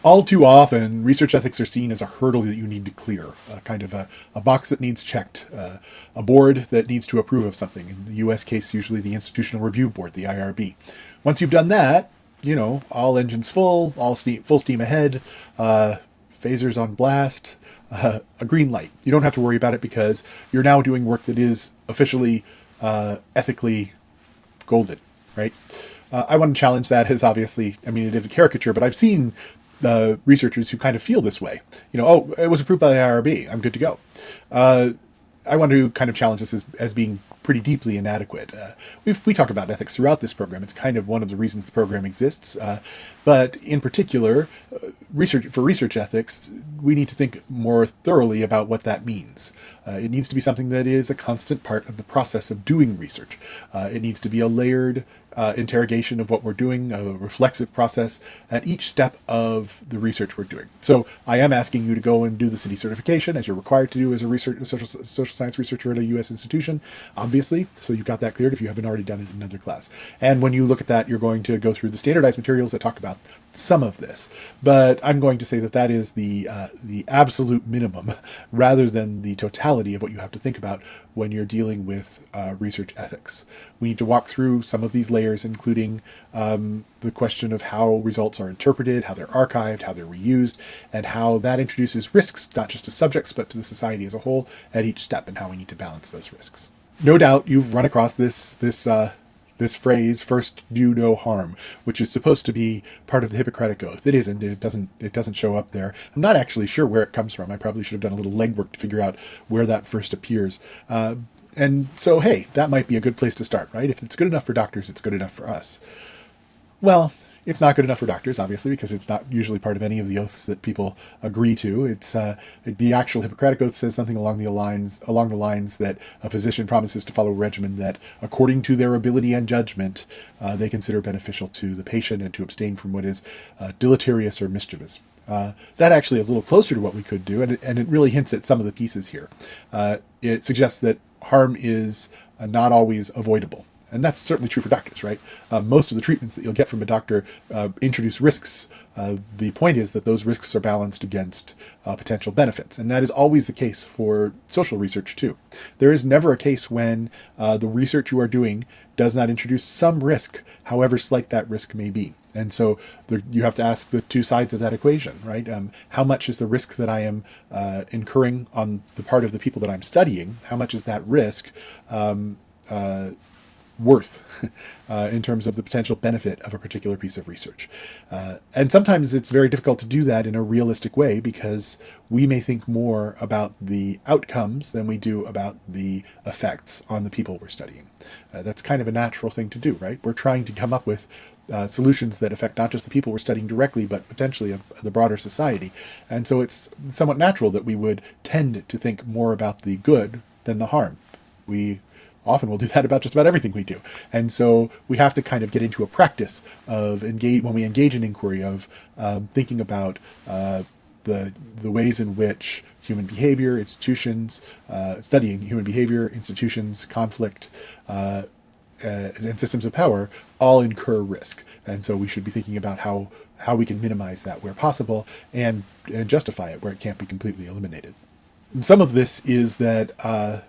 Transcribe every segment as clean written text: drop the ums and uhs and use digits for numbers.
All too often, research ethics are seen as a hurdle that you need to clear, kind of a box that needs checked, a board that needs to approve of something. In the US case, usually the Institutional Review Board, the IRB. Once you've done that, all engines full, full steam ahead, phasers on blast, a green light. You don't have to worry about it because you're now doing work that is officially ethically golden, right? I want to challenge that as obviously, I mean, it is a caricature, but I've seen researchers who kind of feel this way. Oh, it was approved by the IRB. I'm good to go. I want to kind of challenge this as being pretty deeply inadequate. We talk about ethics throughout this program. It's kind of one of the reasons the program exists. But in particular, research ethics, we need to think more thoroughly about what that means. It needs to be something that is a constant part of the process of doing research. It needs to be a layered interrogation of what we're doing, a reflexive process at each step of the research we're doing. So I am asking you to go and do the city certification, as you're required to do as a social science researcher at a U.S. institution, obviously. So you've got that cleared if you haven't already done it in another class. And when you look at that, you're going to go through the standardized materials that talk about some of this. But I'm going to say that is the absolute minimum rather than the totality of what you have to think about when you're dealing with research ethics. We need to walk through some of these layers, including the question of how results are interpreted, how they're archived, how they're reused, and how that introduces risks, not just to subjects, but to the society as a whole at each step, and how we need to balance those risks. No doubt you've run across this phrase, first do no harm, which is supposed to be part of the Hippocratic Oath. It isn't. It doesn't show up there. I'm not actually sure where it comes from. I probably should have done a little legwork to figure out where that first appears. And so, hey, that might be a good place to start, right? If it's good enough for doctors, it's good enough for us. Well, it's not good enough for doctors, obviously, because it's not usually part of any of the oaths that people agree to. It's the actual Hippocratic Oath says something along the lines that a physician promises to follow a regimen that, according to their ability and judgment, they consider beneficial to the patient and to abstain from what is deleterious or mischievous. That actually is a little closer to what we could do, and it really hints at some of the pieces here. It suggests that harm is not always avoidable. And that's certainly true for doctors, right? Most of the treatments that you'll get from a doctor introduce risks. The point is that those risks are balanced against potential benefits. And that is always the case for social research, too. There is never a case when the research you are doing does not introduce some risk, however slight that risk may be. And so you have to ask the two sides of that equation, right? How much is the risk that I am incurring on the part of the people that I'm studying? How much is that risk worth in terms of the potential benefit of a particular piece of research? And sometimes it's very difficult to do that in a realistic way because we may think more about the outcomes than we do about the effects on the people we're studying. That's kind of a natural thing to do, right? We're trying to come up with solutions that affect not just the people we're studying directly, but potentially the broader society. And so it's somewhat natural that we would tend to think more about the good than the harm. We often will do that about just about everything we do. And so we have to kind of get into a practice of when we engage in inquiry of thinking about the ways in which human behavior, institutions, studying human behavior, institutions, conflict, and systems of power all incur risk. And so we should be thinking about how we can minimize that where possible and justify it where it can't be completely eliminated. And some of this is that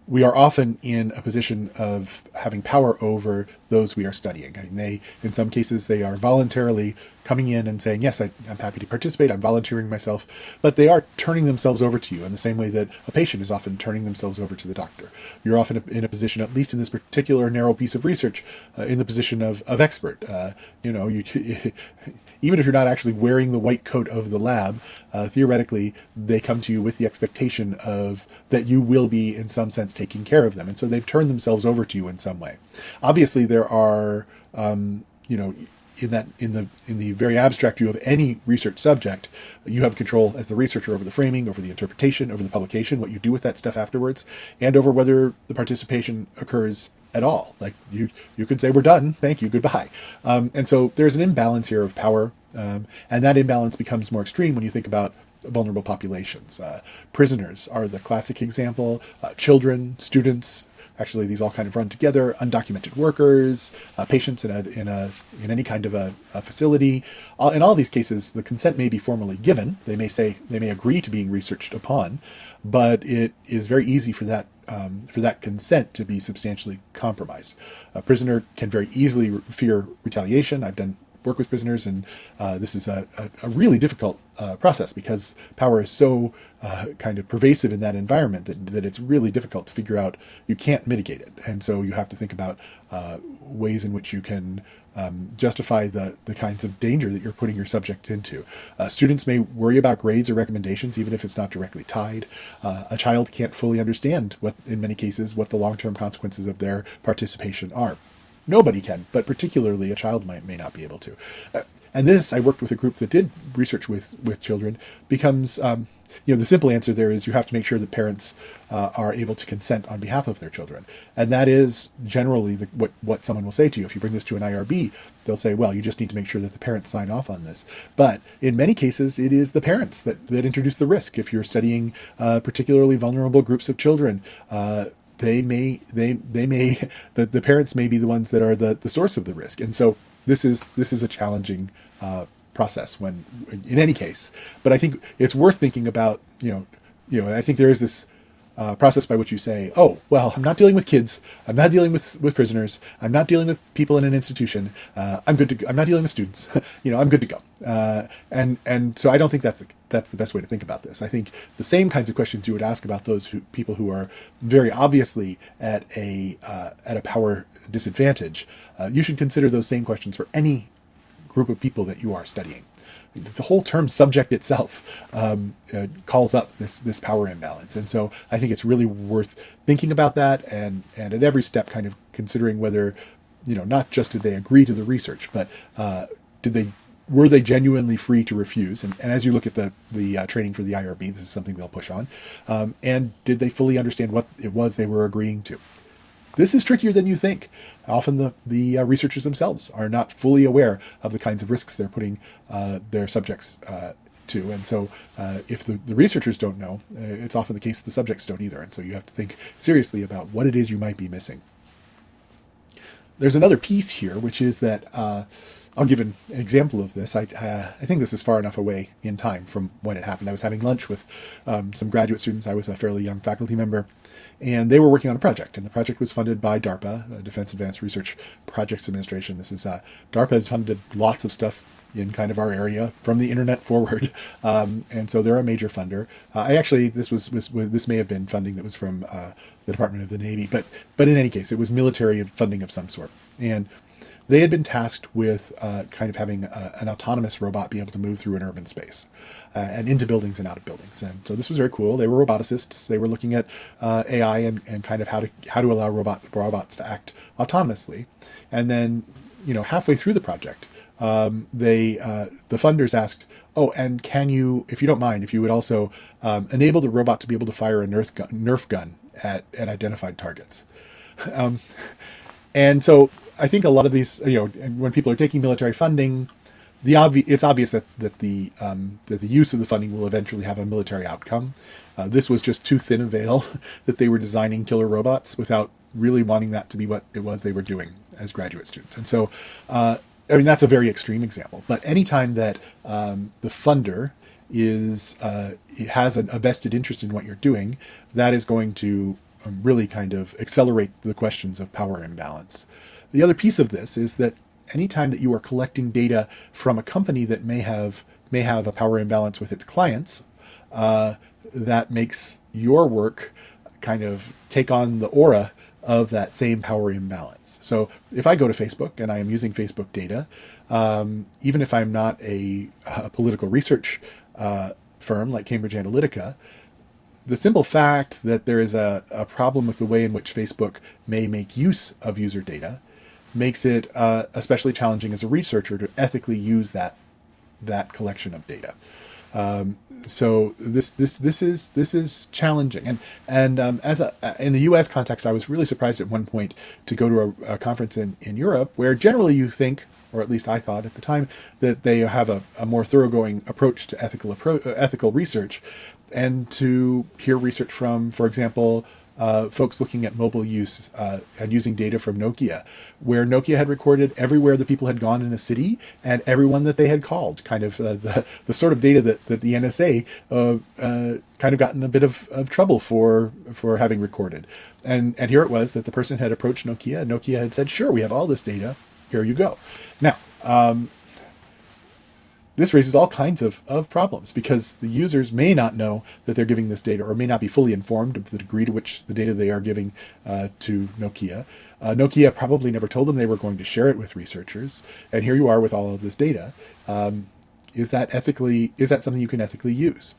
we are often in a position of having power over those we are studying. I mean, in some cases, they are voluntarily coming in and saying, yes, I'm happy to participate, I'm volunteering myself, but they are turning themselves over to you in the same way that a patient is often turning themselves over to the doctor. You're often in a position, at least in this particular narrow piece of research, in the position of expert. Even if you're not actually wearing the white coat of the lab, theoretically, they come to you with the expectation of that you will be, in some sense, taking care of them. And so they've turned themselves over to you in some way. Obviously, there are, in the very abstract view of any research subject, you have control as the researcher over the framing, over the interpretation, over the publication, what you do with that stuff afterwards, and over whether the participation occurs at all. Like you could say, we're done, thank you, goodbye. And so there's an imbalance here of power, and that imbalance becomes more extreme when you think about vulnerable populations. Prisoners are the classic example, children, students, Actually, these all kind of run together. Undocumented workers, patients in any kind of a facility. In all these cases, the consent may be formally given. They may agree to being researched upon, but it is very easy for that consent to be substantially compromised. A prisoner can very easily fear retaliation. I've done work with prisoners, and this is a really difficult process because power is so kind of pervasive in that environment that it's really difficult to figure out. You can't mitigate it, and so you have to think about ways in which you can justify the kinds of danger that you're putting your subject into. Students may worry about grades or recommendations, even if it's not directly tied. A child can't fully understand in many cases, what the long-term consequences of their participation are. Nobody can, but particularly a child may not be able to. And this, I worked with a group that did research with children, becomes, the simple answer there is you have to make sure that parents are able to consent on behalf of their children. And that is generally what someone will say to you. If you bring this to an IRB, they'll say, well, you just need to make sure that the parents sign off on this. But in many cases, it is the parents that introduce the risk. If you're studying particularly vulnerable groups of children, the parents may be the ones that are the source of the risk. And so this is a challenging process in any case. But I think it's worth thinking about, I think there is this process by which you say, oh, well, I'm not dealing with kids. I'm not dealing with prisoners. I'm not dealing with people in an institution. I'm good to go. I'm not dealing with students. I'm good to go. And so I don't think that's the best way to think about this. I think the same kinds of questions you would ask about those people who are very obviously at a power disadvantage, you should consider those same questions for any group of people that you are studying. The whole term subject itself calls up this power imbalance. And so I think it's really worth thinking about that and at every step kind of considering whether, not just did they agree to the research, but were they genuinely free to refuse? And as you look at the training for the IRB, this is something they'll push on. And did they fully understand what it was they were agreeing to? This is trickier than you think. Often the researchers themselves are not fully aware of the kinds of risks they're putting their subjects to. And so if the researchers don't know, it's often the case the subjects don't either. And so you have to think seriously about what it is you might be missing. There's another piece here, which is that I'll give an example of this. I think this is far enough away in time from when it happened. I was having lunch with some graduate students. I was a fairly young faculty member, and they were working on a project. And the project was funded by DARPA, Defense Advanced Research Projects Administration. This is DARPA has funded lots of stuff in kind of our area from the internet forward, and so they're a major funder. This may have been funding that was from the Department of the Navy, but in any case, it was military funding of some sort. And they had been tasked with kind of having an autonomous robot be able to move through an urban space and into buildings and out of buildings. And so this was very cool. They were roboticists. They were looking at AI and kind of how to allow robots to act autonomously. And then, halfway through the project, the funders asked, oh, and can you, if you don't mind, if you would also enable the robot to be able to fire a Nerf gun at identified targets. And so I think a lot of these, when people are taking military funding, it's obvious that the use of the funding will eventually have a military outcome. This was just too thin a veil that they were designing killer robots without really wanting that to be what it was they were doing as graduate students. And so, that's a very extreme example. But anytime that the funder has a vested interest in what you're doing, that is going to really kind of accelerate the questions of power imbalance. The other piece of this is that anytime that you are collecting data from a company that may have a power imbalance with its clients, that makes your work kind of take on the aura of that same power imbalance. So if I go to Facebook and I am using Facebook data, even if I'm not a political research firm like Cambridge Analytica, the simple fact that there is a problem with the way in which Facebook may make use of user data makes it especially challenging as a researcher to ethically use that collection of data. So this is challenging, and in the U.S. context, I was really surprised at one point to go to a conference in Europe where generally you think, or at least I thought at the time, that they have a more thoroughgoing approach to ethical research, and to hear research from, for example, folks looking at mobile use and using data from Nokia, where Nokia had recorded everywhere the people had gone in a city and everyone that they had called, kind of the sort of data that the NSA kind of got in a bit of trouble for having recorded. And here it was that the person had approached Nokia, and Nokia had said, sure, we have all this data, here you go. Now, this raises all kinds of problems, because the users may not know that they're giving this data, or may not be fully informed of the degree to which the data they are giving to Nokia. Nokia probably never told them they were going to share it with researchers, and here you are with all of this data. Is that something you can ethically use?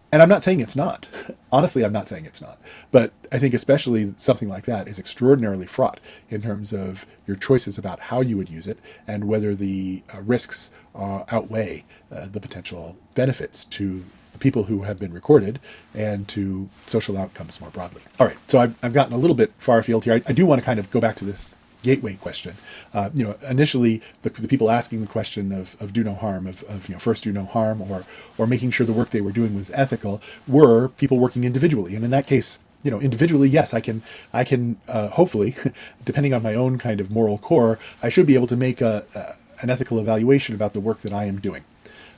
And I'm not saying it's not. Honestly, I'm not saying it's not. But I think especially something like that is extraordinarily fraught in terms of your choices about how you would use it, and whether the risks outweigh the potential benefits to the people who have been recorded and to social outcomes more broadly. All right, so I've gotten a little bit far afield here. I do want to kind of go back to this gateway question. Initially the people asking the question of do no harm, of first do no harm, or making sure the work they were doing was ethical, were people working individually. And in that case, individually, yes, I can hopefully, depending on my own kind of moral core, I should be able to make an ethical evaluation about the work that I am doing.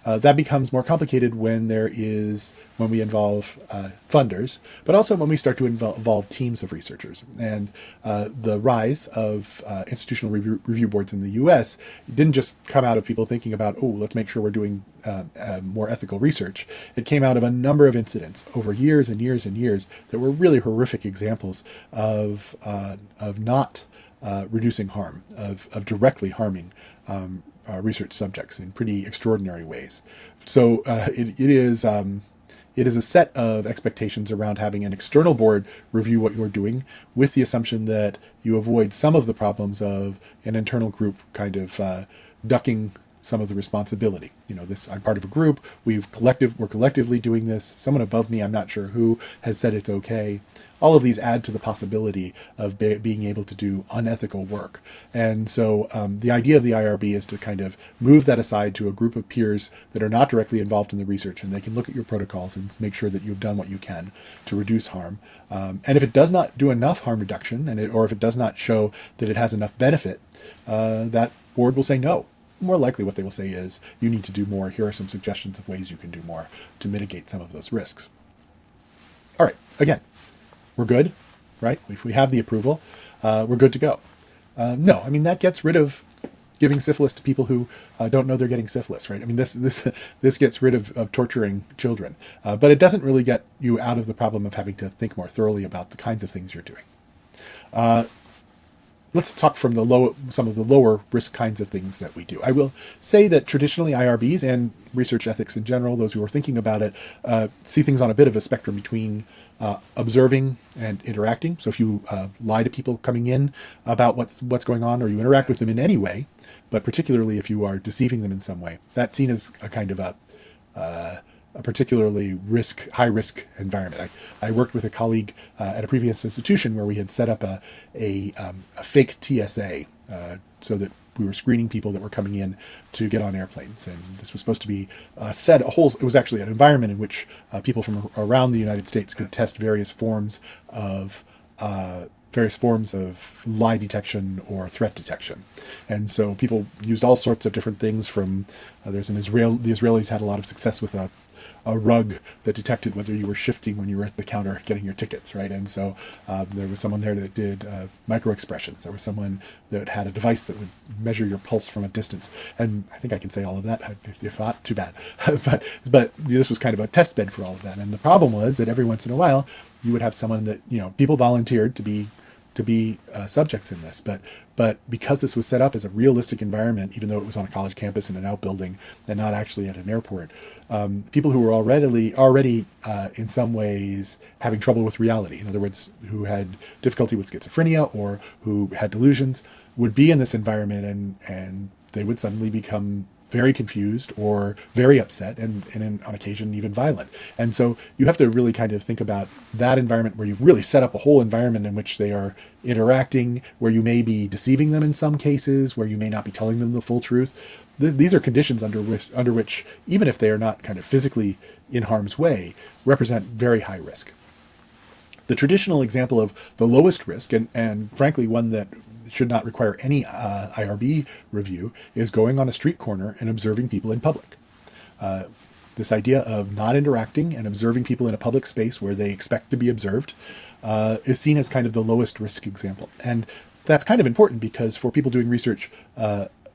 That becomes more complicated when we involve funders, but also when we start to involve teams of researchers. And the rise of institutional review boards in the US didn't just come out of people thinking about, oh, let's make sure we're doing more ethical research. It came out of a number of incidents over years and years and years that were really horrific examples of not reducing harm, of directly harming research subjects in pretty extraordinary ways. So it is a set of expectations around having an external board review what you're doing, with the assumption that you avoid some of the problems of an internal group kind of ducking some of the responsibility. I'm part of a group. We're collectively doing this. Someone above me, I'm not sure who, has said it's okay. All of these add to the possibility of being able to do unethical work. And so the idea of the IRB is to kind of move that aside to a group of peers that are not directly involved in the research, and they can look at your protocols and make sure that you've done what you can to reduce harm. And if it does not do enough harm reduction, or if it does not show that it has enough benefit, that board will say no. More likely what they will say is, you need to do more. Here are some suggestions of ways you can do more to mitigate some of those risks. All right, again, we're good, right? If we have the approval, we're good to go. No, that gets rid of giving syphilis to people who don't know they're getting syphilis, right? This gets rid of torturing children, but it doesn't really get you out of the problem of having to think more thoroughly about the kinds of things you're doing. Let's talk from some of the lower risk kinds of things that we do. I will say that traditionally IRBs and research ethics in general, those who are thinking about it, see things on a bit of a spectrum between observing and interacting. So if you lie to people coming in about what's going on, or you interact with them in any way, but particularly if you are deceiving them in some way, that's seen as a kind of a particularly high risk environment. I worked with a colleague at a previous institution where we had set up a fake TSA so that we were screening people that were coming in to get on airplanes. And this was supposed to be it was actually an environment in which people from around the United States could test various forms of lie detection or threat detection. And so people used all sorts of different things from, the Israelis had a lot of success with a rug that detected whether you were shifting when you were at the counter getting your tickets, right? And so there was someone there that did micro expressions. There was someone that had a device that would measure your pulse from a distance. And I think I can say all of that. If not, too bad. but this was kind of a test bed for all of that. And the problem was that every once in a while you would have someone that, people volunteered to be subjects in this, but because this was set up as a realistic environment, even though it was on a college campus in an outbuilding and not actually at an airport, people who were already in some ways having trouble with reality, in other words, who had difficulty with schizophrenia or who had delusions, would be in this environment, and they would suddenly become very confused or very upset, and on occasion even violent. And so you have to really kind of think about that environment where you've really set up a whole environment in which they are interacting, where you may be deceiving them in some cases, where you may not be telling them the full truth. These are conditions under which, even if they are not kind of physically in harm's way, represent very high risk. The traditional example of the lowest risk, and frankly one that should not require any IRB review, is going on a street corner and observing people in public. This idea of not interacting and observing people in a public space where they expect to be observed is seen as kind of the lowest risk example. And that's kind of important because for people doing research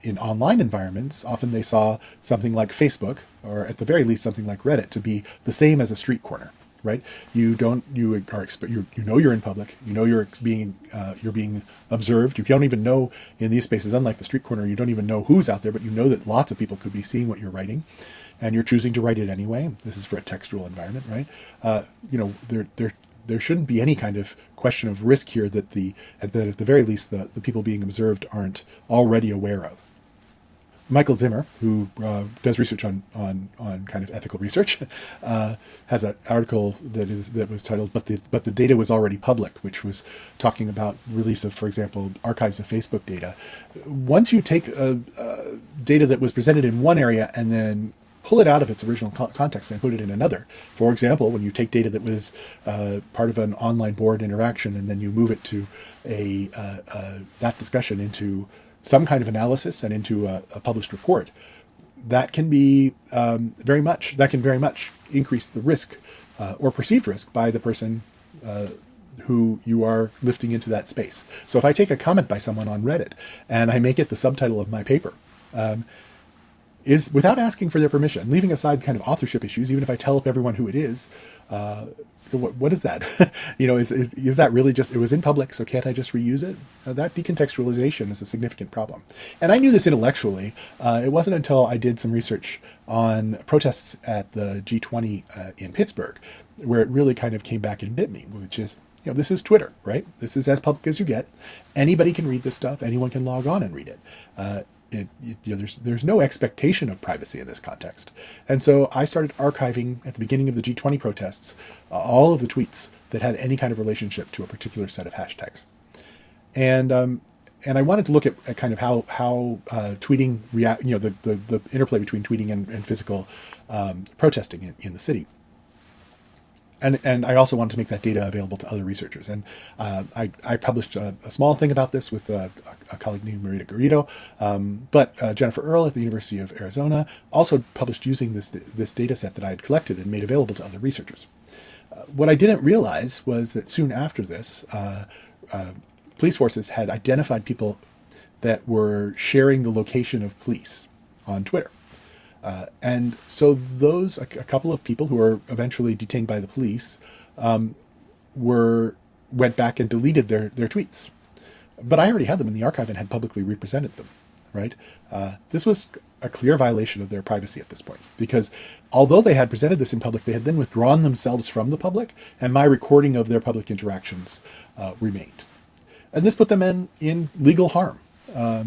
in online environments, often they saw something like Facebook, or at the very least something like Reddit, to be the same as a street corner, right? You know you're in public, you know you're being observed. You don't even know in these spaces, unlike the street corner, you don't even know who's out there, but you know that lots of people could be seeing what you're writing, and you're choosing to write it anyway. This is for a textual environment, right? There shouldn't be any kind of question of risk here that at the very least the people being observed aren't already aware of. Michael Zimmer, who does research on kind of ethical research, has an article that was titled "But the data was already public," which was talking about release of, for example, archives of Facebook data. Once you take data that was presented in one area and then pull it out of its original context and put it in another. For example, when you take data that was part of an online board interaction and then you move it to that discussion into some kind of analysis and into a published report, that can be very much increase the risk or perceived risk by the person who you are lifting into that space. So if I take a comment by someone on Reddit and I make it the subtitle of my paper, is without asking for their permission, leaving aside kind of authorship issues, even if I tell everyone who it is, what is that? Is that really just, it was in public, so can't I just reuse it? That decontextualization is a significant problem. And I knew this intellectually. It wasn't until I did some research on protests at the G20 in Pittsburgh, where it really kind of came back and bit me, which is, this is Twitter, right? This is as public as you get. Anybody can read this stuff. Anyone can log on and read it. There's no expectation of privacy in this context. And so I started archiving at the beginning of the G20 protests all of the tweets that had any kind of relationship to a particular set of hashtags. And I wanted to look at kind of how tweeting the interplay between tweeting and physical protesting in the city. And I also wanted to make that data available to other researchers. And I published a small thing about this with a colleague named Marita Garrido. But Jennifer Earle at the University of Arizona also published using this data set that I had collected and made available to other researchers. What I didn't realize was that soon after this, police forces had identified people that were sharing the location of police on Twitter. And so a couple of people who were eventually detained by the police went back and deleted their tweets. But I already had them in the archive and had publicly represented them, right? This was a clear violation of their privacy at this point, because although they had presented this in public, they had then withdrawn themselves from the public, and my recording of their public interactions remained. And this put them in legal harm. I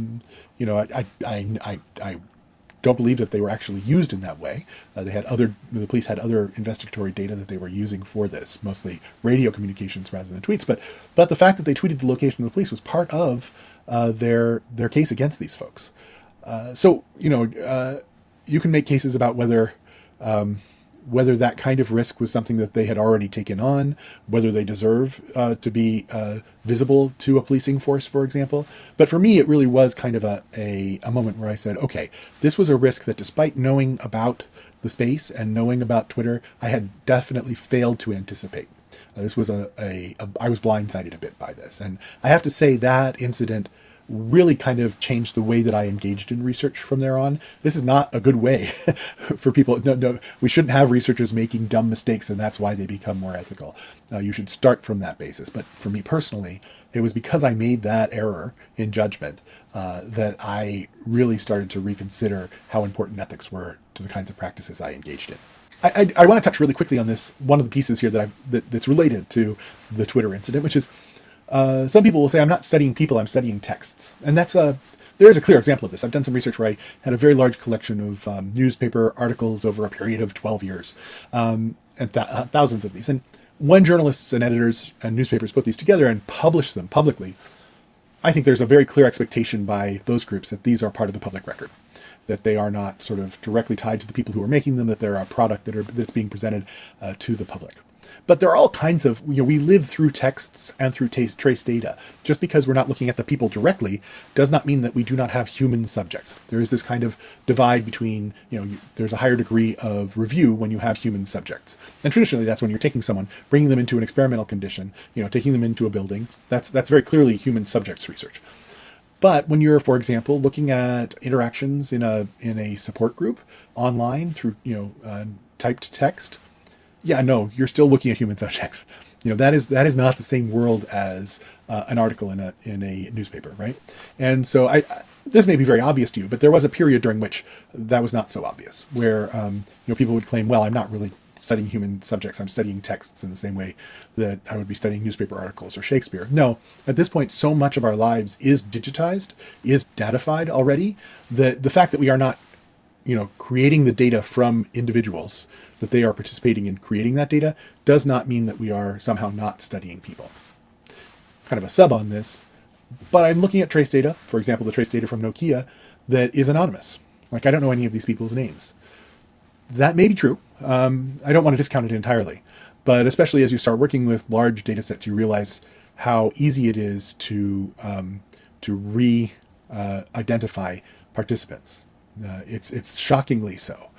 don't believe that they were actually used in that way. The police had other investigatory data that they were using for this, mostly radio communications rather than tweets. But the fact that they tweeted the location of the police was part of their case against these folks. So you can make cases about whether that kind of risk was something that they had already taken on, whether they deserve to be visible to a policing force, for example. But for me, it really was kind of a moment where I said, okay, this was a risk that despite knowing about the space and knowing about Twitter, I had definitely failed to anticipate. This was I was blindsided a bit by this. And I have to say that incident really kind of changed the way that I engaged in research from there on. This is not a good way for people. No, we shouldn't have researchers making dumb mistakes, and that's why they become more ethical. You should start from that basis. But for me personally, it was because I made that error in judgment that I really started to reconsider how important ethics were to the kinds of practices I engaged in. I want to touch really quickly on this, one of the pieces here that's related to the Twitter incident, which is some people will say, I'm not studying people, I'm studying texts. And there is a clear example of this. I've done some research where I had a very large collection of newspaper articles over a period of 12 years, and thousands of these. And when journalists and editors and newspapers put these together and publish them publicly, I think there's a very clear expectation by those groups that these are part of the public record, that they are not sort of directly tied to the people who are making them, that they're a product that's being presented to the public. But there are all kinds of, we live through texts and through trace data. Just because we're not looking at the people directly does not mean that we do not have human subjects. There is this kind of divide between, there's a higher degree of review when you have human subjects. And traditionally that's when you're taking someone, bringing them into an experimental condition, taking them into a building. That's very clearly human subjects research. But when you're, for example, looking at interactions in a support group online through, typed text, yeah, no, you're still looking at human subjects. That is not the same world as an article in a newspaper, right? And so this may be very obvious to you, but there was a period during which that was not so obvious, where people would claim, well, I'm not really studying human subjects, I'm studying texts in the same way that I would be studying newspaper articles or Shakespeare. No, at this point, so much of our lives is digitized, is datified already, that the fact that we are not creating the data from individuals, that they are participating in creating that data, does not mean that we are somehow not studying people. Kind of a sub on this, but I'm looking at trace data, for example, the trace data from Nokia, that is anonymous. Like, I don't know any of these people's names. That may be true. I don't want to discount it entirely, but especially as you start working with large data sets, you realize how easy it is to identify participants. It's shockingly so.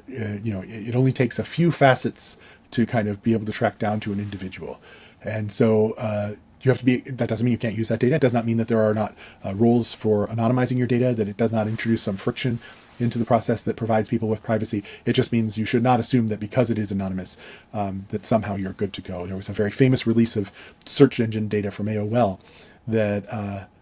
It only takes a few facets to kind of be able to track down to an individual. And so you have to be, that doesn't mean you can't use that data. It does not mean that there are not rules for anonymizing your data, that it does not introduce some friction into the process that provides people with privacy. It just means you should not assume that because it is anonymous, that somehow you're good to go. There was a very famous release of search engine data from AOL that,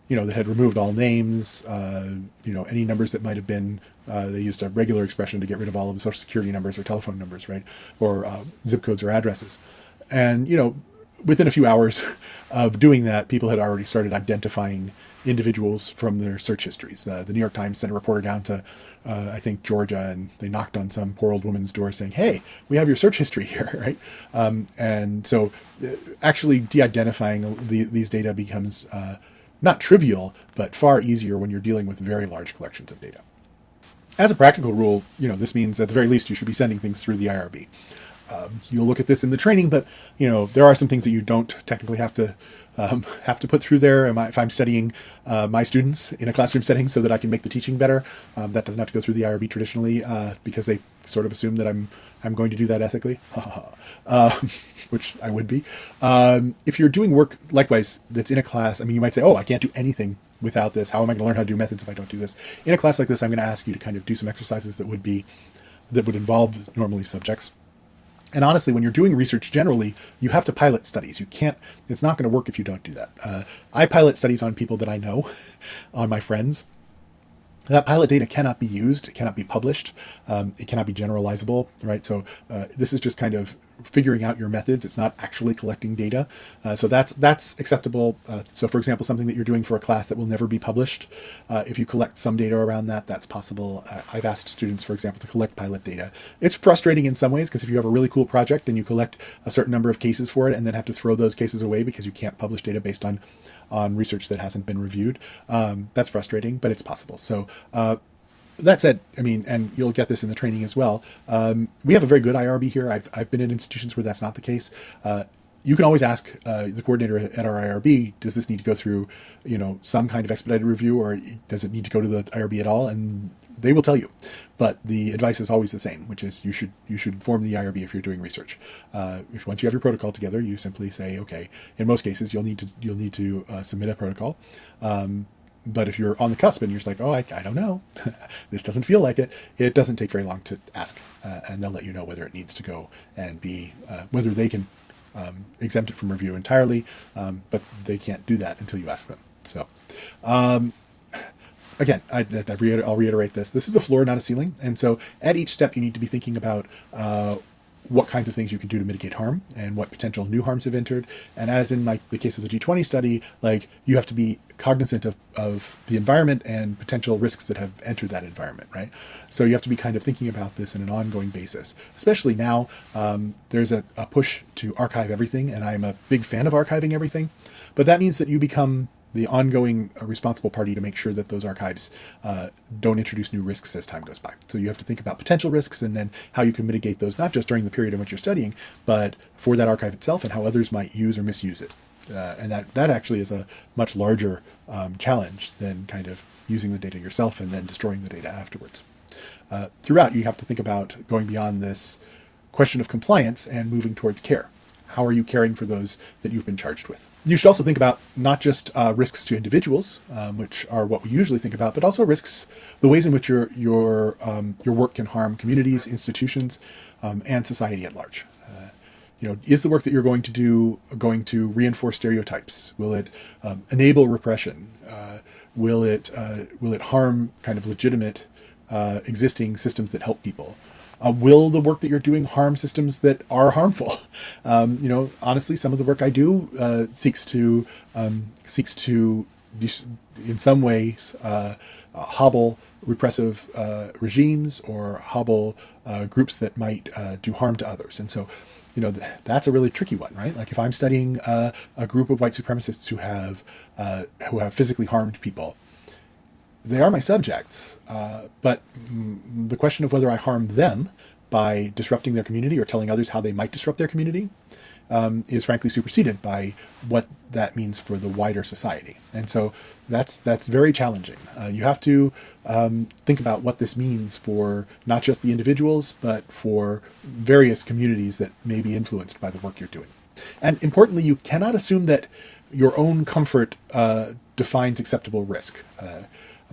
that had removed all names, any numbers that might have been, they used a regular expression to get rid of all of the social security numbers or telephone numbers, right? Or zip codes or addresses. And, within a few hours of doing that, people had already started identifying individuals from their search histories. The New York Times sent a reporter down to, I think, Georgia, and they knocked on some poor old woman's door saying, hey, we have your search history here, right? And so actually de-identifying these data becomes not trivial, but far easier when you're dealing with very large collections of data. As a practical rule, this means at the very least you should be sending things through the IRB. You'll look at this in the training, but there are some things that you don't technically have to put through there. If I'm studying my students in a classroom setting so that I can make the teaching better, that doesn't have to go through the IRB traditionally because they sort of assume that I'm going to do that ethically, which I would be. If you're doing work likewise that's in a class, you might say, oh, I can't do anything without this. How am I going to learn how to do methods if I don't do this? In a class like this, I'm going to ask you to kind of do some exercises that would involve normally subjects. And honestly, when you're doing research generally, you have to pilot studies. It's not going to work if you don't do that. I pilot studies on people that I know, on my friends. That pilot data cannot be used, it cannot be published, it cannot be generalizable, right? So this is just kind of figuring out your methods. It's not actually collecting data. So that's acceptable. So for example, something that you're doing for a class that will never be published, if you collect some data around that, that's possible. I've asked students, for example, to collect pilot data. It's frustrating in some ways because if you have a really cool project and you collect a certain number of cases for it and then have to throw those cases away because you can't publish data based on research that hasn't been reviewed, that's frustrating, but it's possible. So that said, and you'll get this in the training as well, we have a very good IRB here. I've been in institutions where that's not the case. You can always ask the coordinator at our IRB, does this need to go through, some kind of expedited review, or does it need to go to the IRB at all? And they will tell you. But the advice is always the same, which is you should form the IRB if you're doing research. If once you have your protocol together, you simply say, okay, in most cases you'll need to submit a protocol. But if you're on the cusp and you're just like, oh, I don't know, this doesn't feel like it, it doesn't take very long to ask, and they'll let you know whether it needs to go and be, whether they can exempt it from review entirely, but they can't do that until you ask them. So again, I'll reiterate this. This is a floor, not a ceiling. And so at each step, you need to be thinking about what kinds of things you can do to mitigate harm and what potential new harms have entered. And as in the case of the G20 study, you have to be cognizant of the environment and potential risks that have entered that environment, right? So you have to be kind of thinking about this in an ongoing basis, especially now. There's a push to archive everything, and I'm a big fan of archiving everything, but that means that you become the ongoing responsible party to make sure that those archives don't introduce new risks as time goes by. So you have to think about potential risks and then how you can mitigate those, not just during the period in which you're studying, but for that archive itself and how others might use or misuse it. And that actually is a much larger challenge than kind of using the data yourself and then destroying the data afterwards. Throughout, you have to think about going beyond this question of compliance and moving towards care. How are you caring for those that you've been charged with? You should also think about not just risks to individuals, which are what we usually think about, but also risks, the ways in which your work can harm communities, institutions, and society at large. Is the work that you're going to do going to reinforce stereotypes? Will it enable repression? Will it harm kind of legitimate existing systems that help people? Will the work that you're doing harm systems that are harmful? Honestly, some of the work I do seeks to, in some ways, hobble repressive regimes or hobble groups that might do harm to others. And so, that's a really tricky one, right? Like if I'm studying a group of white supremacists who have physically harmed people, they are my subjects, but the question of whether I harm them by disrupting their community or telling others how they might disrupt their community is frankly superseded by what that means for the wider society. And so that's very challenging. You have to think about what this means for not just the individuals, but for various communities that may be influenced by the work you're doing. And importantly, you cannot assume that your own comfort defines acceptable risk.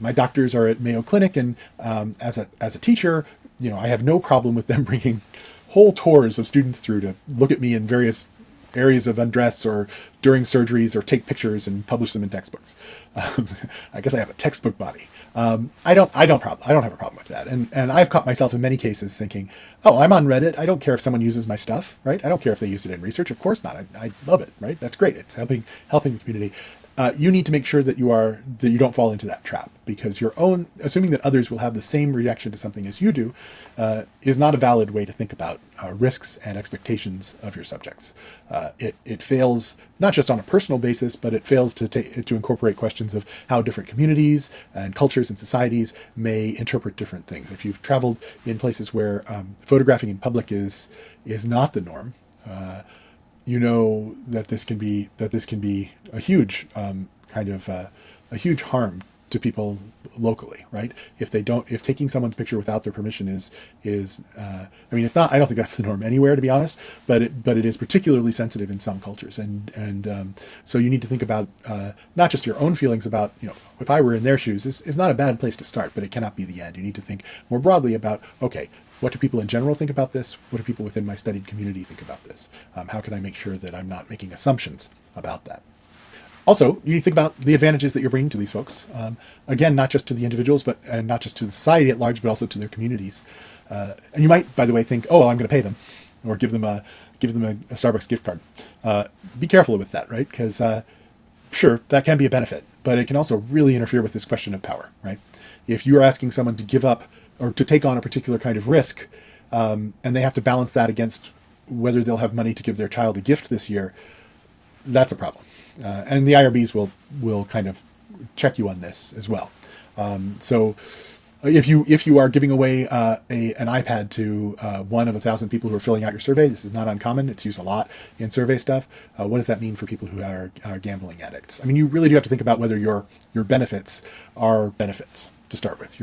My doctors are at Mayo Clinic, and as a teacher, I have no problem with them bringing whole tours of students through to look at me in various areas of undress or during surgeries or take pictures and publish them in textbooks. I guess I have a textbook body. I don't have a problem with that. And I've caught myself in many cases thinking, oh, I'm on Reddit. I don't care if someone uses my stuff, right? I don't care if they use it in research. Of course not. I love it, right? That's great. It's helping the community. You need to make sure that you don't fall into that trap, because assuming that others will have the same reaction to something as you do, is not a valid way to think about risks and expectations of your subjects. It fails not just on a personal basis, but it fails to incorporate questions of how different communities and cultures and societies may interpret different things. If you've traveled in places where photographing in public is not the norm, you know that this can be a huge a huge harm to people locally, right? If taking someone's picture without their permission is it's not. I don't think that's the norm anywhere, to be honest. But it is particularly sensitive in some cultures, and so you need to think about not just your own feelings about if I were in their shoes is not a bad place to start, but it cannot be the end. You need to think more broadly about what do people in general think about this? What do people within my studied community think about this? How can I make sure that I'm not making assumptions about that? Also, you need to think about the advantages that you're bringing to these folks. Again, not just to the individuals, and not just to the society at large, but also to their communities. And you might, by the way, think, I'm going to pay them, or give them a Starbucks gift card. Be careful with that, right? Because sure, that can be a benefit, but it can also really interfere with this question of power, right? If you are asking someone to give up or to take on a particular kind of risk, and they have to balance that against whether they'll have money to give their child a gift this year, that's a problem. And the IRBs will kind of check you on this as well. So if you are giving away an iPad to one of 1,000 people who are filling out your survey, this is not uncommon. It's used a lot in survey stuff. What does that mean for people who are gambling addicts? I mean, you really do have to think about whether your benefits are benefits to start with.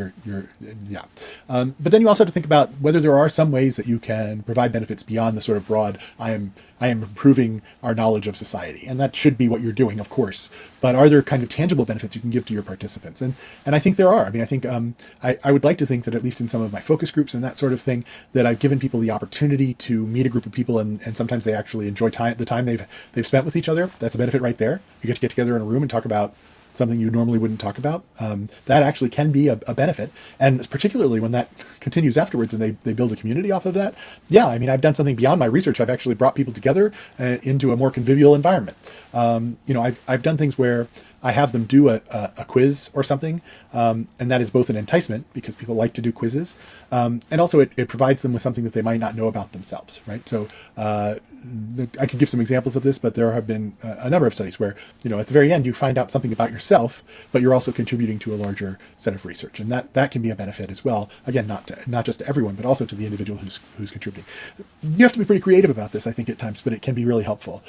But then you also have to think about whether there are some ways that you can provide benefits beyond the sort of broad, I am improving our knowledge of society. And that should be what you're doing, of course. But are there kind of tangible benefits you can give to your participants? And I think there are. I mean, I think I would like to think that at least in some of my focus groups and that sort of thing, that I've given people the opportunity to meet a group of people, and sometimes they actually enjoy the time they've spent with each other. That's a benefit right there. You get to get together in a room and talk about something you normally wouldn't talk about. That actually can be a benefit. And particularly when that continues afterwards and they build a community off of that. Yeah, I mean, I've done something beyond my research. I've actually brought people together into a more convivial environment. I've done things where I have them do a quiz or something, and that is both an enticement because people like to do quizzes, And also it provides them with something that they might not know about themselves, right? So I can give some examples of this, but there have been a number of studies where, at the very end, you find out something about yourself, but you're also contributing to a larger set of research. And that can be a benefit as well. Again, not just to everyone, but also to the individual who's contributing. You have to be pretty creative about this, I think, at times, but it can be really helpful.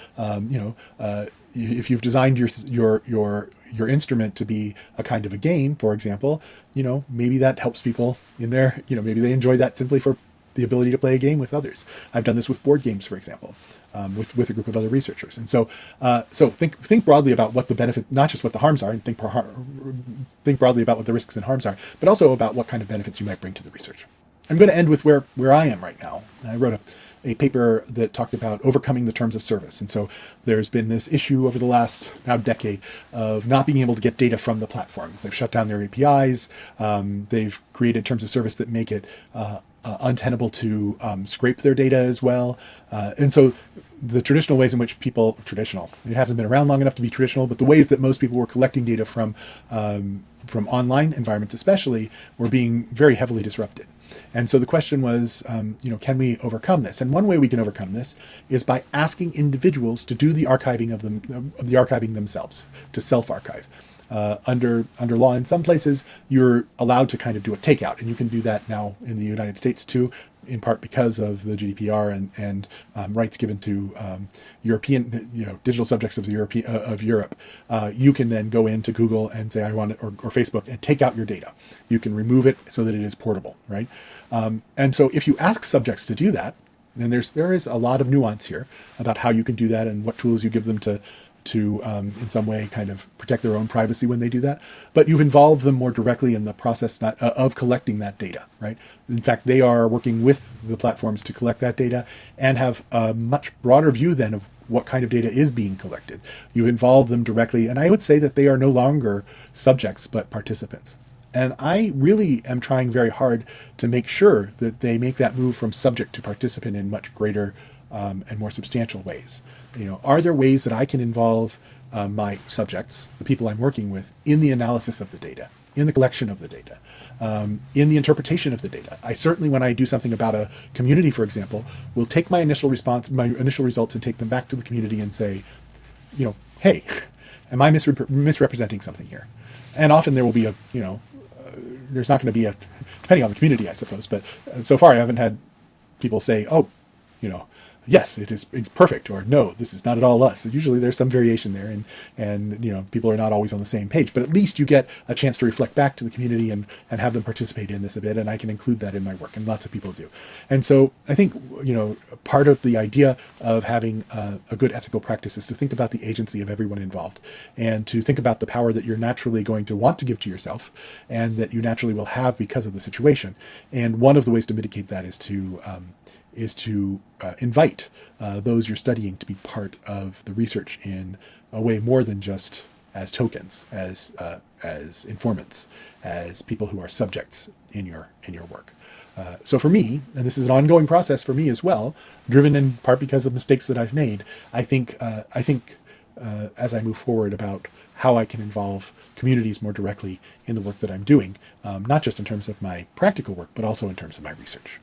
If you've designed your instrument to be a kind of a game, for example, maybe that helps people in there. Maybe they enjoy that simply for the ability to play a game with others. I've done this with board games, for example, with a group of other researchers. And so think broadly about what the benefit, not just what the harms are, and think broadly about what the risks and harms are, but also about what kind of benefits you might bring to the research. I'm going to end with where I am right now. I wrote a paper that talked about overcoming the terms of service. And so there's been this issue over the last now decade of not being able to get data from the platforms. They've shut down their APIs. They've created terms of service that make it untenable to scrape their data as well. And so the traditional ways in which it hasn't been around long enough to be traditional, but the ways that most people were collecting data from online environments especially were being very heavily disrupted. And so the question was, can we overcome this? And one way we can overcome this is by asking individuals to do the archiving themselves, to self-archive. Under law, in some places, you're allowed to kind of do a takeout, and you can do that now in the United States too, in part because of the GDPR and rights given to European, digital subjects of Europe. You can then go into Google and say, I want it, or Facebook, and take out your data. You can remove it so that it is portable, right? And so if you ask subjects to do that, then there is a lot of nuance here about how you can do that and what tools you give them to in some way kind of protect their own privacy when they do that. But you've involved them more directly in the process of collecting that data, right? In fact, they are working with the platforms to collect that data and have a much broader view then of what kind of data is being collected. You've involved them directly, and I would say that they are no longer subjects, but participants. And I really am trying very hard to make sure that they make that move from subject to participant in much greater and more substantial ways. Are there ways that I can involve my subjects, the people I'm working with, in the analysis of the data, in the collection of the data, in the interpretation of the data? I certainly, when I do something about a community, for example, will take my initial results and take them back to the community and say, hey, am I misrepresenting something here? And often there will be there's not going to be depending on the community, I suppose, but so far I haven't had people say, oh, yes, it's perfect, or no, this is not at all us. So usually there's some variation there, and people are not always on the same page, but at least you get a chance to reflect back to the community and have them participate in this a bit, and I can include that in my work, and lots of people do. And so I think, part of the idea of having a good ethical practice is to think about the agency of everyone involved, and to think about the power that you're naturally going to want to give to yourself, and that you naturally will have because of the situation. And one of the ways to mitigate that is to invite those you're studying to be part of the research in a way more than just as tokens, as informants, as people who are subjects in your work. So for me, and this is an ongoing process for me as well, driven in part because of mistakes that I've made, I think as I move forward about how I can involve communities more directly in the work that I'm doing, not just in terms of my practical work, but also in terms of my research.